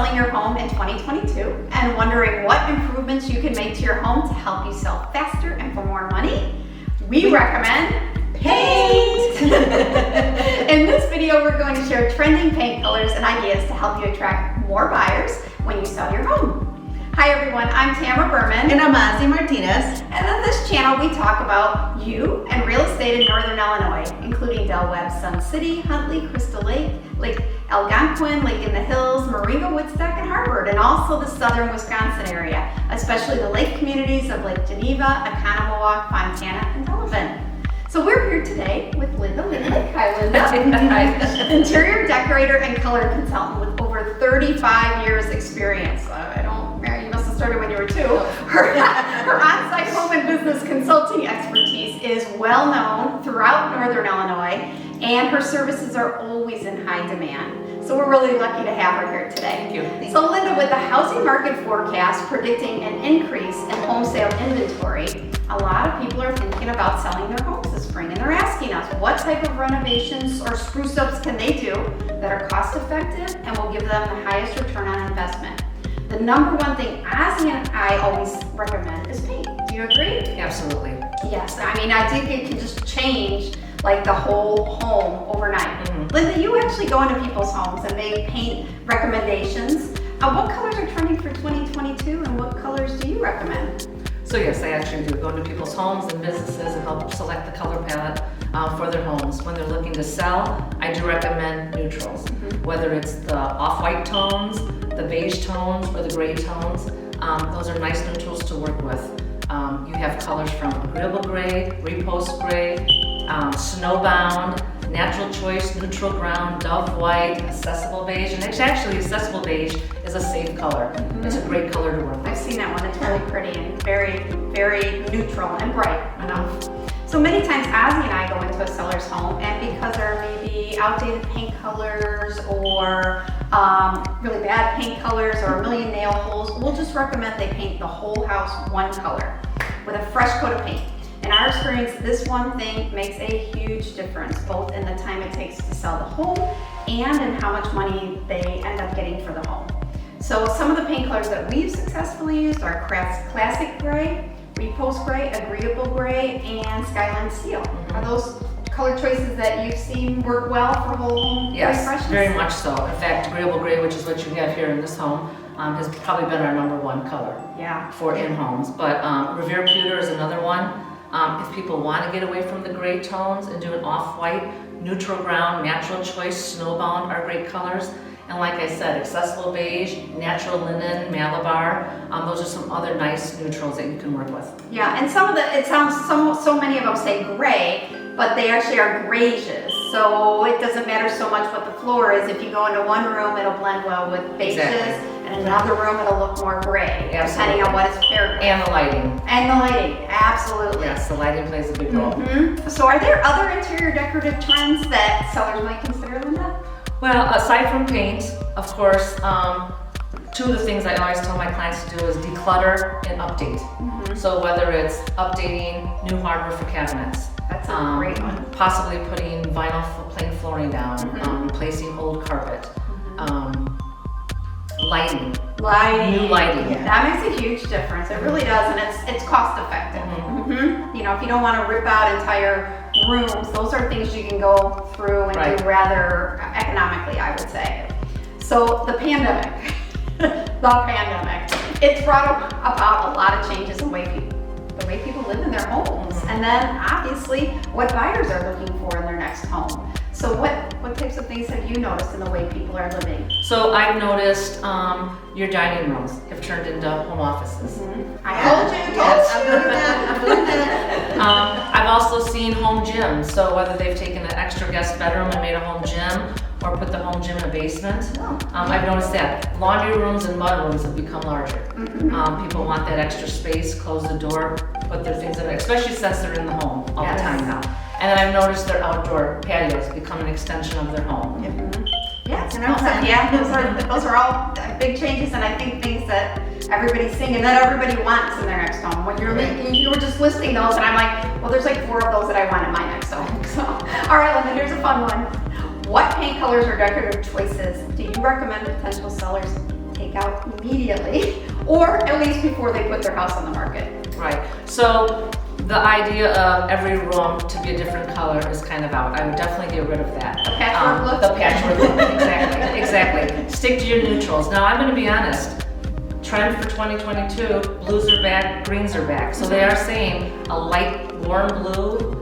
selling your home in 2022 and wondering what improvements you can make to your home to help you sell faster and for more money? We recommend paint! In this video, we're going to share trending paint colors and ideas to help you attract more buyers when you sell your home. Hi everyone, I'm Tamara Berman. And I'm Ozzie Martinez. And on this channel, we talk about you and real estate in Northern Illinois, including Del Webb, Sun City, Huntley, Crystal Lake, Lake Algonquin, Lake in the Hills, Moringa, Woodstock, and Harvard, and also the southern Wisconsin area, especially the lake communities of Lake Geneva, Oconomowoc, Fontana, and Delavan. So we're here today with Linda Ludwig. Hi, Linda. Interior decorator and color consultant with over 35 years experience. You must have started when you were 2. Her on-site home and business consulting expertise is well known throughout Northern Illinois, and her services are always in high demand. So we're really lucky to have her here today. Thank you. So Linda, with the housing market forecast predicting an increase in home sale inventory, a lot of people are thinking about selling their homes this spring, and they're asking us what type of renovations or spruce ups can they do that are cost effective and will give them the highest return on investment. The number one thing Ozzie and I always recommend is paint. Do you agree? Absolutely. Yes, I mean, I think it can just change like the whole home overnight. Linda, you actually go into people's homes and make paint recommendations. What colors are trending for 2022 and what colors do you recommend? So yes, I actually do go into people's homes and businesses and help select the color palette for their homes. When they're looking to sell, I do recommend neutrals. Whether it's the off-white tones, the beige tones, or the gray tones, those are nice neutrals to work with. You have colors from agreeable gray, repose gray, snowbound, natural choice, neutral ground, dove white, accessible beige, and actually accessible beige is a safe color. It's a great color to work with. I've seen that one. It's really pretty and very, very neutral and bright enough. So many times Ozzie and I go into a seller's home, and because there are maybe outdated paint colors or really bad paint colors or a million nail holes, we'll just recommend they paint the whole house one color with a fresh coat of paint. In our experience, this one thing makes a huge difference, both in the time it takes to sell the home and in how much money they end up getting for the home. So some of the paint colors that we've successfully used are classic gray, repose gray, agreeable gray, and skyline steel. Are those color choices that you've seen work well for whole home refreshness? Very much so. In fact, agreeable gray, which is what you have here in this home, has probably been our #1 color for in-homes. But Revere Pewter is another one. If people want to get away from the gray tones and do an off-white, neutral ground, natural choice, snowbound are great colors. And like I said, accessible beige, natural linen, Malabar, those are some other nice neutrals that you can work with. Yeah, and some of the, it sounds, so many of them say gray, but they actually are grayish. So it doesn't matter so much what the floor is. If you go into one room, it'll blend well with beiges, and in another room, it'll look more gray, depending on what it's paired with. And the lighting. And the lighting, absolutely. Yes, the lighting plays a big role. So are there other interior decorative trends that sellers might consider, Linda? Well, aside from paint, of course, 2 of the things I always tell my clients to do is declutter and update. So whether it's updating new hardware for cabinets, that's a great one. Possibly putting vinyl plank flooring down, replacing old carpet, lighting. New lighting. Yeah. That makes a huge difference. It really does, and it's cost effective. You know, if you don't want to rip out entire rooms, those are things you can go through and do rather economically, I would say. So the pandemic, it's brought about a lot of changes in the way people live in their homes, and then obviously what buyers are looking for in their next home. So what types of things have you noticed in the way people are living? So I've noticed your dining rooms have turned into home offices. I told you. I've also seen home gyms. So whether they've taken an extra guest bedroom and made a home gym, or put the home gym in a basement, I've noticed that. Laundry rooms and mud rooms have become larger. People want that extra space, close the door, put their things in it, especially since they're in the home all the time now. And then I've noticed their outdoor patios become an extension of their home. Those are all big changes, and I think things that everybody's seeing and that everybody wants in their next home. When you were just listing those, and I'm like, well, there's like 4 of those that I want in my next home. So, all right, Linda, here's a fun one. What paint colors or decorative choices do you recommend potential sellers take out immediately, or at least before they put their house on the market. Right. So the idea of every room to be a different color is kind of out. I would definitely get rid of that. The patchwork look? The patchwork look, exactly. Stick to your neutrals. Now, I'm gonna be honest, trend for 2022, blues are back, greens are back. So they are saying a light warm blue,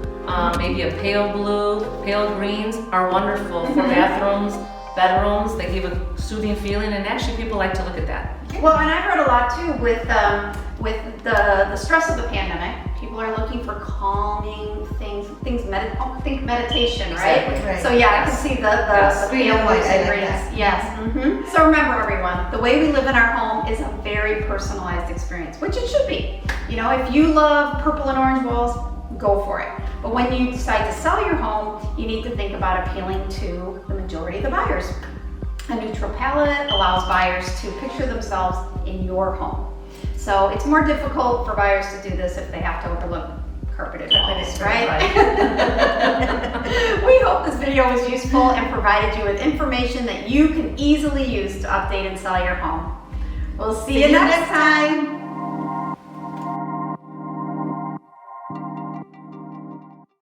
maybe a pale blue, pale greens are wonderful for bathrooms, bedrooms. They give a soothing feeling, and actually people like to look at that. Well, and I've heard a lot too with the stress of the pandemic. People are looking for calming things, think meditation, right? Exactly. Right. So yeah, I can Yes. see the Yes. pale blues and I like greens. that. Yes. So remember, everyone, the way we live in our home is a very personalized experience, which it should be. You know, if you love purple and orange walls, go for it. But when you decide to sell your home, you need to think about appealing to the majority of the buyers. A neutral palette allows buyers to picture themselves in your home. So it's more difficult for buyers to do this if they have to overlook carpeted walls, right? We hope this video was useful and provided you with information that you can easily use to update and sell your home. We'll see you next time.